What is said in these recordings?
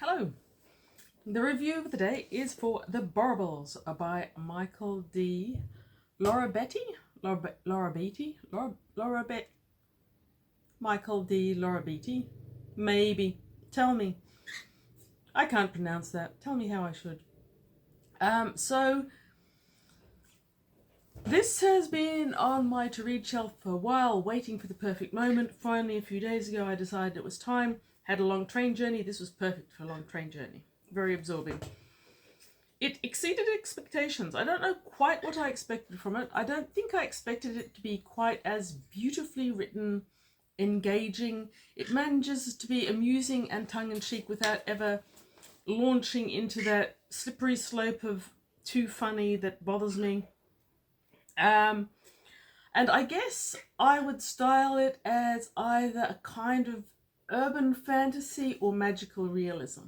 Hello. The review of the day is for The Borribles by Michael de Larrabeiti. Michael de Larrabeiti. Maybe. Tell me. I can't pronounce that. Tell me how I should. So this has been on my to-read shelf for a while, waiting for the perfect moment. Finally, a few days ago, I decided it was time. Had a long train journey. This was perfect for a long train journey. Very absorbing. It exceeded expectations. I don't know quite what I expected from it. I don't think I expected it to be quite as beautifully written, engaging. It manages to be amusing and tongue-in-cheek without ever launching into that slippery slope of too funny that bothers me. And I guess I would style it as either a kind of urban fantasy or magical realism.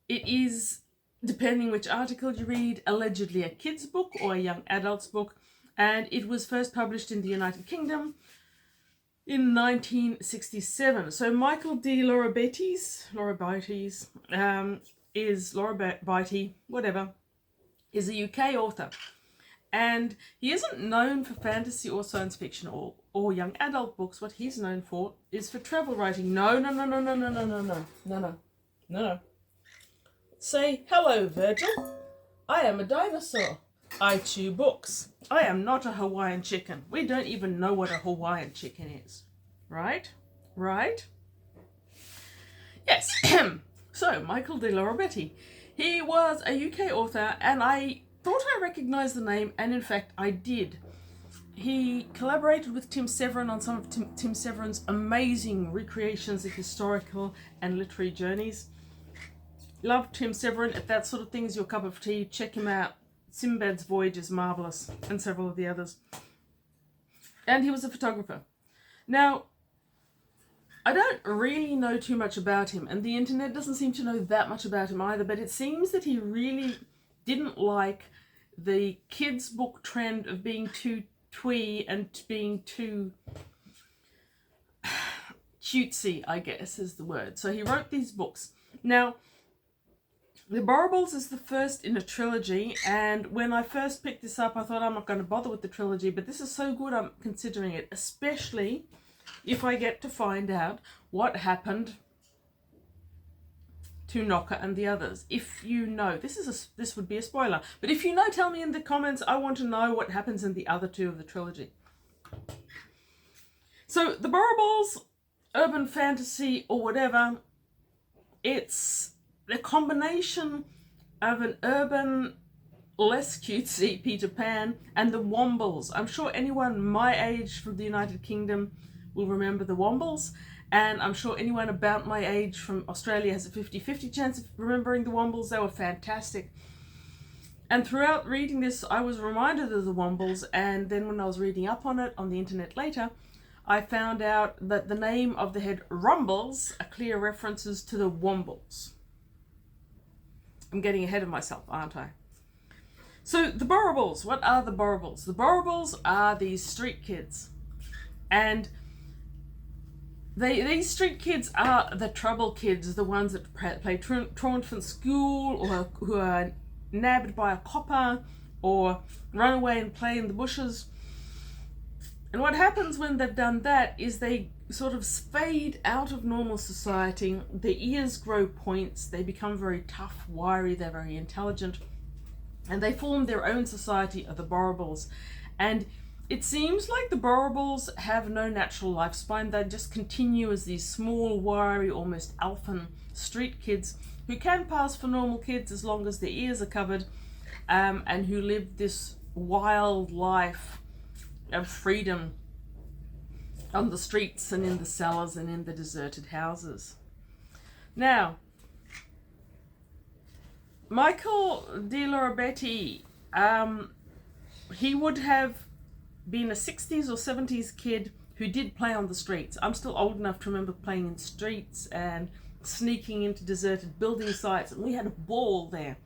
It is, depending which article you read, allegedly a kid's book or a young adult's book, and it was first published in the United Kingdom in 1967. So Michael de Larrabeiti, is a UK author. And he isn't known for fantasy or science fiction or young adult books. What he's known for is for travel writing. No. Say, hello, Virgil. I am a dinosaur. I chew books. I am not a Hawaiian chicken. We don't even know what a Hawaiian chicken is. Right? Yes. So, Michael de Larrabeiti. He was a UK author, and I thought I recognised the name, and in fact I did. He collaborated with Tim Severin on some of Tim Severin's amazing recreations of historical and literary journeys. Love Tim Severin. If that sort of thing is your cup of tea, check him out. Sinbad's Voyage is marvellous, and several of the others. And he was a photographer. Now, I don't really know too much about him, and the internet doesn't seem to know that much about him either, but it seems that he really didn't like the kids' book trend of being too twee and being too cutesy, I guess is the word. So he wrote these books. Now, The Borribles is the first in a trilogy, and when I first picked this up, I thought I'm not going to bother with the trilogy, but this is so good I'm considering it, especially if I get to find out what happened to Knocker and the others. If you know, this would be a spoiler, but if you know, tell me in the comments. I want to know what happens in the other two of the trilogy. So The Borribles, urban fantasy or whatever, it's the combination of an urban, less cutesy Peter Pan and the Wombles. I'm sure anyone my age from the United Kingdom will remember the Wombles. And I'm sure anyone about my age from Australia has a 50-50 chance of remembering the Wombles. They were fantastic. And throughout reading this, I was reminded of the Wombles. And then when I was reading up on it on the internet later, I found out that the name of the head Rumbles are clear references to the Wombles. I'm getting ahead of myself, aren't I? So the Borribles, what are the Borribles? The Borribles are these street kids. And these street kids are the trouble kids, the ones that play truant from school, or who are nabbed by a copper, or run away and play in the bushes. And what happens when they've done that is they sort of fade out of normal society. Their ears grow points, they become very tough, wiry, they're very intelligent, and they form their own society of the Borribles. And it seems like the Borribles have no natural lifespan. They just continue as these small, wiry, almost elfin street kids who can pass for normal kids as long as their ears are covered, and who live this wild life of freedom on the streets and in the cellars and in the deserted houses. Now, Michael de Larrabeiti, he would have been a 60s or 70s kid who did play on the streets. I'm still old enough to remember playing in streets and sneaking into deserted building sites, and we had a ball there.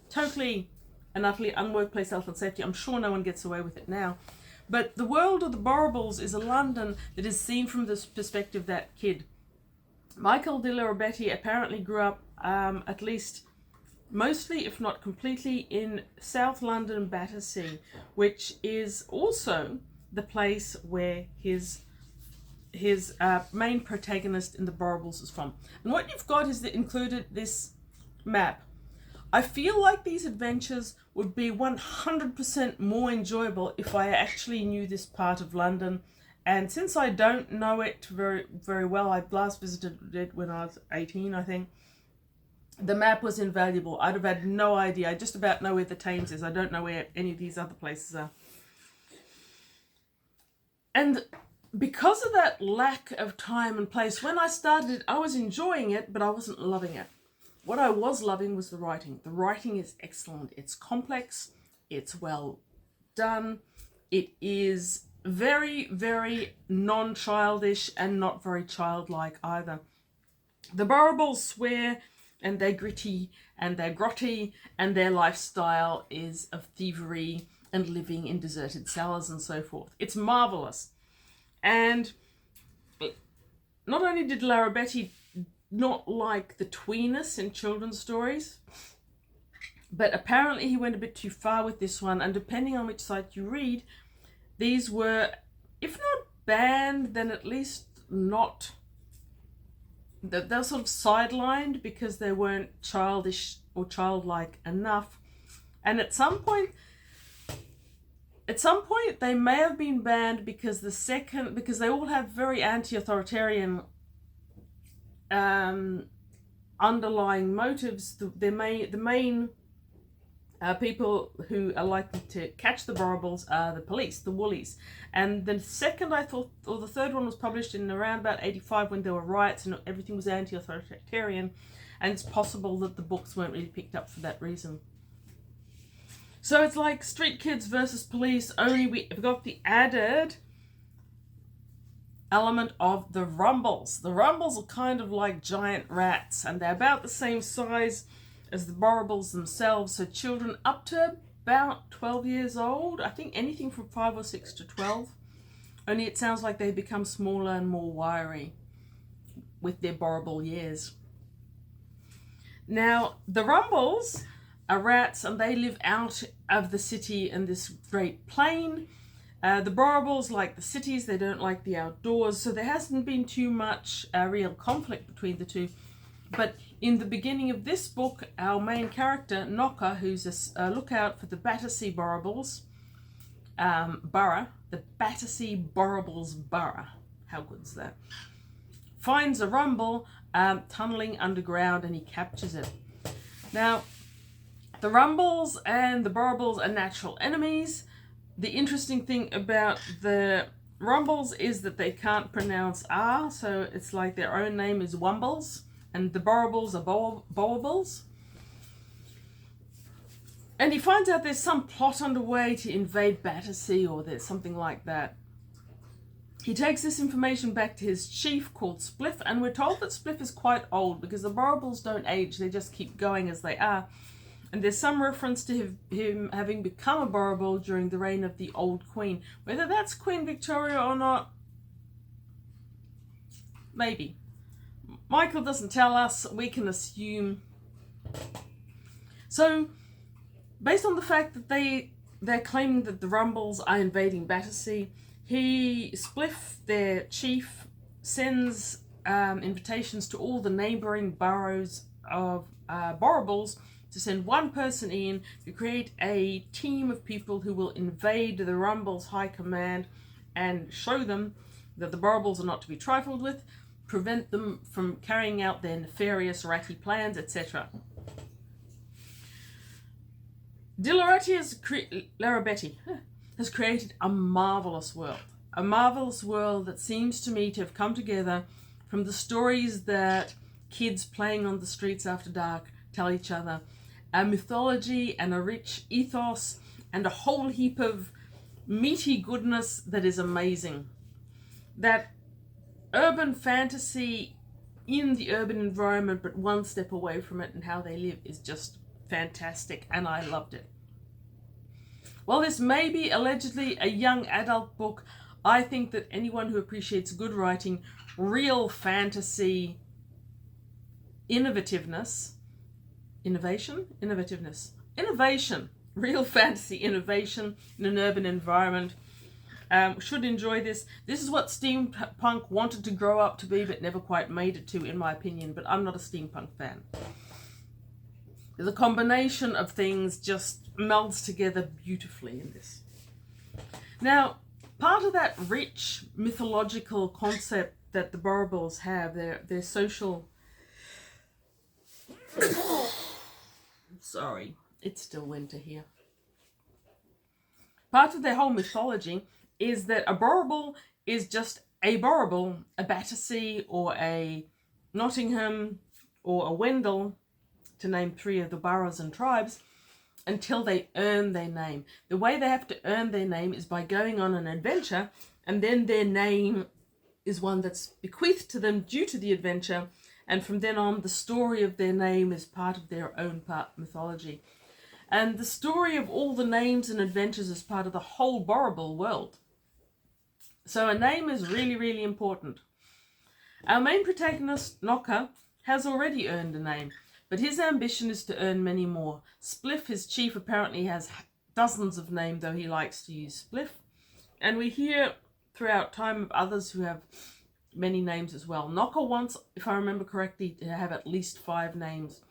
Totally and utterly unworkplace health and safety. I'm sure no one gets away with it now. But the world of the Borribles is a London that is seen from this perspective, that kid. Michael de Larrabeiti apparently grew up at least mostly, if not completely, in South London, Battersea, which is also the place where his main protagonist in the Borribles is from. And what you've got is that included this map. I feel like these adventures would be 100% more enjoyable if I actually knew this part of London. And since I don't know it very, very well, I last visited it when I was 18, I think. The map was invaluable. I'd have had no idea. I just about know where the Thames is. I don't know where any of these other places are. And because of that lack of time and place, when I started it, I was enjoying it, but I wasn't loving it. What I was loving was the writing. The writing is excellent. It's complex. It's well done. It is very, very non-childish and not very childlike either. The Borribles swear, and they're gritty, and they're grotty, and their lifestyle is of thievery and living in deserted cellars and so forth. It's marvellous. And not only did Larrabeiti not like the tweeness in children's stories, but apparently he went a bit too far with this one, and depending on which site you read, these were, if not banned, then at least not, they're sort of sidelined because they weren't childish or childlike enough. And at some point they may have been banned because because they all have very anti-authoritarian underlying motives. The main people who are likely to catch the Borribles are the police, the Woolies. And the second, I thought, or the third one was published in around about 85 when there were riots and everything was anti-authoritarian, and it's possible that the books weren't really picked up for that reason. So it's like Street Kids versus Police, only we've got the added element of the Rumbles. The Rumbles are kind of like giant rats, and they're about the same size as the Borribles themselves, so children up to about 12 years old, I think anything from 5 or 6 to 12, only it sounds like they become smaller and more wiry with their Borrible years. Now, the Rumbles are rats, and they live out of the city in this great plain. The Borribles like the cities, they don't like the outdoors, so there hasn't been too much real conflict between the two. But in the beginning of this book, our main character, Knocker, who's a lookout for the Battersea Borribles borough, the Battersea Borribles borough, how good is that, finds a rumble tunneling underground, and he captures it. Now, the Rumbles and the Borribles are natural enemies. The interesting thing about the Rumbles is that they can't pronounce R, so it's like their own name is Wumbles, and the Borribles are Borribles. And he finds out there's some plot underway to invade Battersea, or there's something like that. He takes this information back to his chief called Spliff, and we're told that Spliff is quite old because the Borribles don't age, they just keep going as they are. And there's some reference to him having become a Borrible during the reign of the old queen. Whether that's Queen Victoria or not, maybe. Michael doesn't tell us, we can assume. So, based on the fact that they're claiming that the Rumbles are invading Battersea, Spliff, their chief, sends invitations to all the neighbouring boroughs of Borribles to send one person in to create a team of people who will invade the Rumbles' high command and show them that the Borribles are not to be trifled with, prevent them from carrying out their nefarious ratty plans, etc. De Larrabeiti has created a marvellous world that seems to me to have come together from the stories that kids playing on the streets after dark tell each other, a mythology and a rich ethos and a whole heap of meaty goodness that is amazing. That urban fantasy in the urban environment but one step away from it, and how they live is just fantastic, and I loved it. While this may be allegedly a young adult book, I think that anyone who appreciates good writing, real fantasy, innovativeness, real fantasy innovation in an urban environment. Should enjoy this. This is what steampunk wanted to grow up to be, but never quite made it to, in my opinion. But I'm not a steampunk fan. The combination of things just melds together beautifully in this. Now, part of that rich mythological concept that the Borribles have, their social... Sorry, it's still winter here. Part of their whole mythology is that a Borrible is just a Borrible, a Battersea or a Nottingham or a Wendell, to name 3 of the boroughs and tribes, until they earn their name. The way they have to earn their name is by going on an adventure, and then their name is one that's bequeathed to them due to the adventure, and from then on the story of their name is part of their own mythology. And the story of all the names and adventures is part of the whole Borrible world. So a name is really, really important. Our main protagonist, Knocker, has already earned a name, but his ambition is to earn many more. Spliff, his chief, apparently has dozens of names, though he likes to use Spliff. And we hear throughout time of others who have many names as well. Knocker wants, if I remember correctly, to have at least 5 names.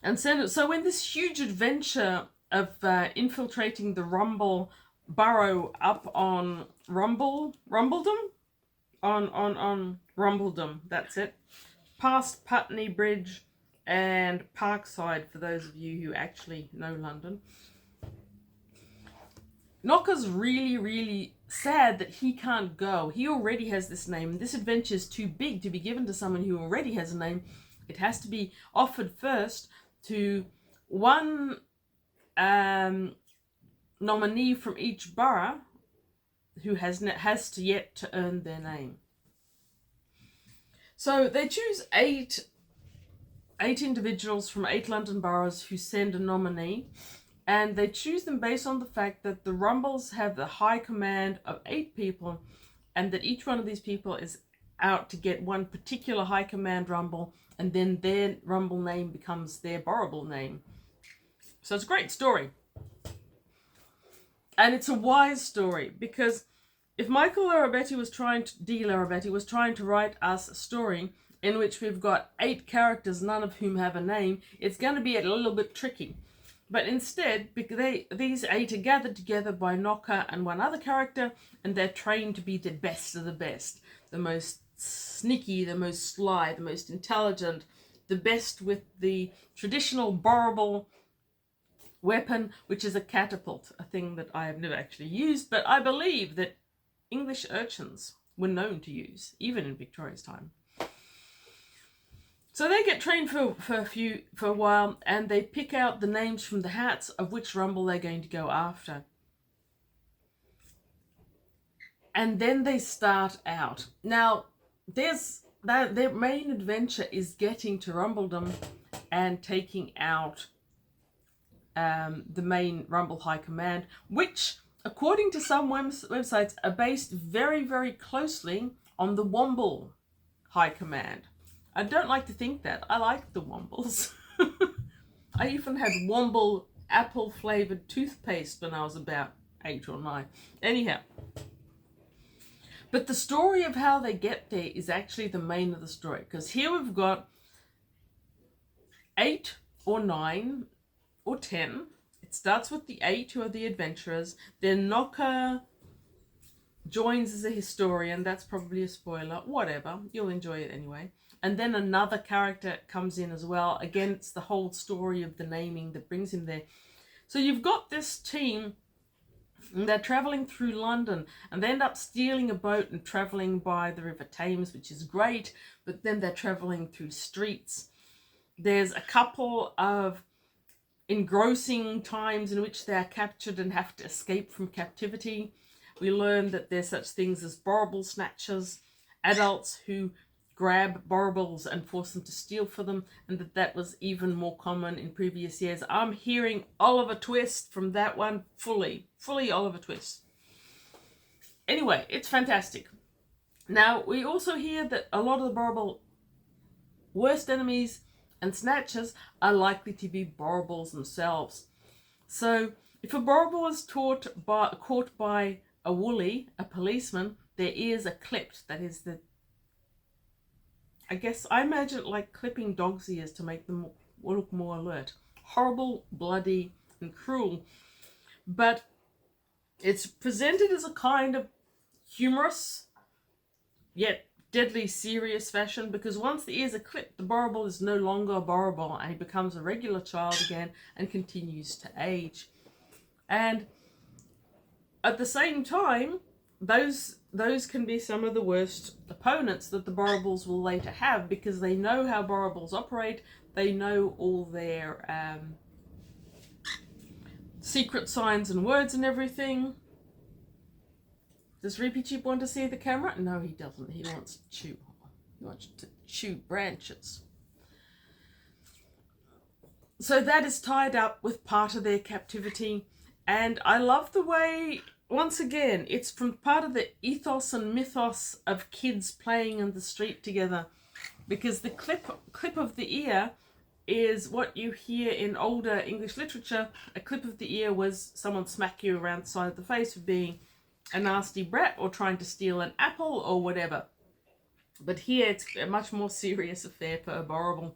And so when this huge adventure of infiltrating the Rumble burrow up on Rumbledom, that's it, past Putney Bridge and Parkside, for those of you who actually know London. Knocker's really, really sad that he can't go. He already has this name. This adventure is too big to be given to someone who already has a name. It has to be offered first to one nominee from each borough who has to yet to earn their name. So they choose eight individuals from 8 London boroughs who send a nominee, and they choose them based on the fact that the Rumbles have the high command of 8 people, and that each one of these people is out to get one particular high command Rumble, and then their Rumble name becomes their Borrible name. So it's a great story. And it's a wise story, because if Michael de Larrabeiti was trying to write us a story in which we've got 8 characters, none of whom have a name, it's going to be a little bit tricky. But instead, these 8 are gathered together by Knocker and one other character, and they're trained to be the best of the best. The most sneaky, the most sly, the most intelligent, the best with the traditional Borrible weapon, which is a catapult, a thing that I have never actually used, but I believe that English urchins were known to use, even in Victoria's time. So they get trained for a while, and they pick out the names from the hats of which Rumble they're going to go after. And then they start out. Now, their main adventure is getting to Rumbledom and taking out the main Rumble High Command, which, according to some websites, are based very, very closely on the Womble High Command. I don't like to think that. I like the Wombles. I even had Womble apple flavoured toothpaste when I was about 8 or 9. Anyhow. But the story of how they get there is actually the main of the story. Because here we've got 8 or 9 or 10. It starts with the 8 who are the adventurers. Then Knocker joins as a historian. That's probably a spoiler. Whatever. You'll enjoy it anyway. And then another character comes in as well. Again, it's the whole story of the naming that brings him there. So you've got this team, and they're travelling through London, and they end up stealing a boat and travelling by the River Thames, which is great, but then they're travelling through streets. There's a couple of engrossing times in which they are captured and have to escape from captivity. We learn that there's such things as Borrible snatchers, adults who grab Borribles and force them to steal for them, and that was even more common in previous years. I'm hearing Oliver Twist from that one, fully Oliver Twist. Anyway, it's fantastic. Now, we also hear that a lot of the Borrible worst enemies and snatchers are likely to be Borribles themselves. So if a Borrible is caught by a woolly, a policeman, their ears are clipped. That is I imagine it like clipping dogs' ears to make them look more alert. Horrible, bloody, and cruel. But it's presented as a kind of humorous, yet deadly serious fashion, because once the ears are clipped, the Borrible is no longer a Borrible and he becomes a regular child again and continues to age. And at the same time, those can be some of the worst opponents that the Borribles will later have, because they know how Borribles operate. They know all their secret signs and words and everything. Does Repeat want to see the camera? No, he doesn't. He wants to chew. He wants to chew branches. So that is tied up with part of their captivity. And I love the way, once again, it's from part of the ethos and mythos of kids playing in the street together. Because the clip of the ear is what you hear in older English literature. A clip of the ear was someone smack you around the side of the face for being a nasty brat or trying to steal an apple or whatever. But here it's a much more serious affair for a Borrible.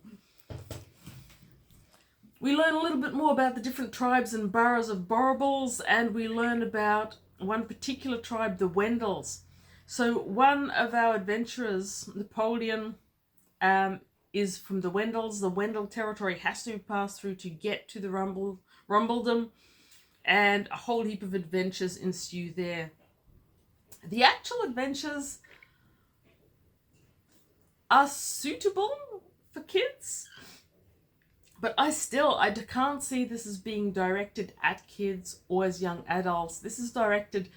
We learn a little bit more about the different tribes and boroughs of Borribles, and we learn about one particular tribe, the Wendels. So one of our adventurers, Napoleon, is from the Wendels. The Wendel territory has to be passed through to get to the Rumbledom, and a whole heap of adventures ensue there. The actual adventures are suitable for kids, but I can't see this as being directed at kids or as young adults. This is directed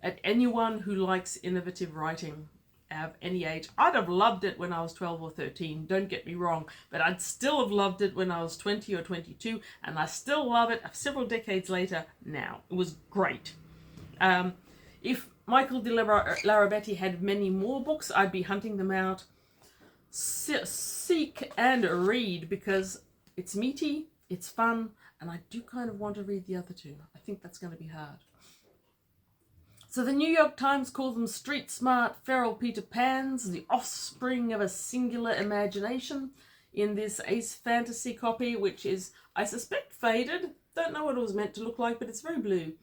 at anyone who likes innovative writing of any age. I'd have loved it when I was 12 or 13, don't get me wrong, but I'd still have loved it when I was 20 or 22, and I still love it several decades later now. It was great. If Michael de Larrabeiti had many more books, I'd be hunting them out. Seek and read, because it's meaty, it's fun, and I do kind of want to read the other two. I think that's going to be hard. So the New York Times call them street smart feral Peter Pans, the offspring of a singular imagination, in this Ace Fantasy copy, which is, I suspect, faded. Don't know what it was meant to look like, but it's very blue.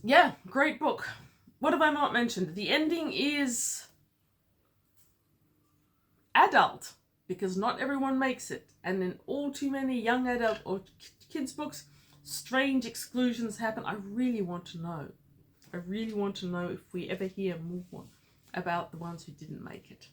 Yeah, great book. What have I not mentioned? The ending is adult, because not everyone makes it. And in all too many young adult or kids books, strange exclusions happen. I really want to know. I really want to know if we ever hear more about the ones who didn't make it.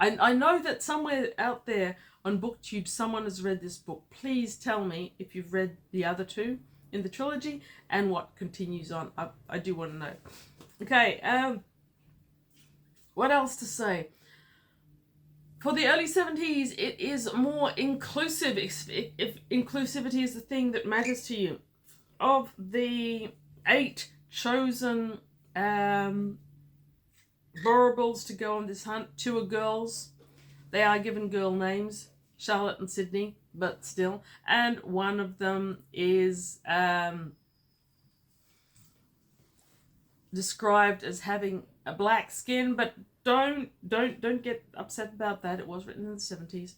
I know that somewhere out there on BookTube someone has read this book. Please tell me if you've read the other two in the trilogy and what continues on. I do want to know. Okay, what else to say? For the early 70s, it is more inclusive, if inclusivity is the thing that matters to you. Of the 8 chosen Borribles to go on this hunt, 2 are girls. They are given girl names, Charlotte and Sydney, but still. And one of them is described as having a black skin, but don't get upset about that. It was written in the 70s.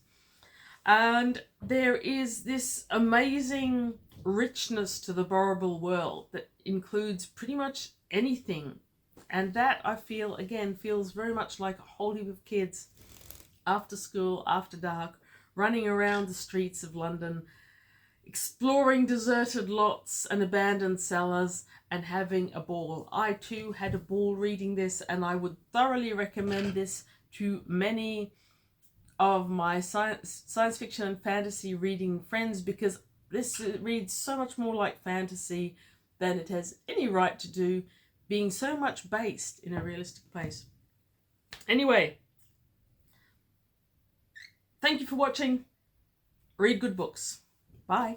And there is this amazing richness to the Borrible world that includes pretty much anything. And that, I feel, again, feels very much like a whole heap of kids after school, after dark, running around the streets of London, exploring deserted lots and abandoned cellars and having a ball. I too had a ball reading this, and I would thoroughly recommend this to many of my science fiction and fantasy reading friends, because this reads so much more like fantasy than it has any right to do, being so much based in a realistic place. Anyway, thank you for watching. Read good books. Bye.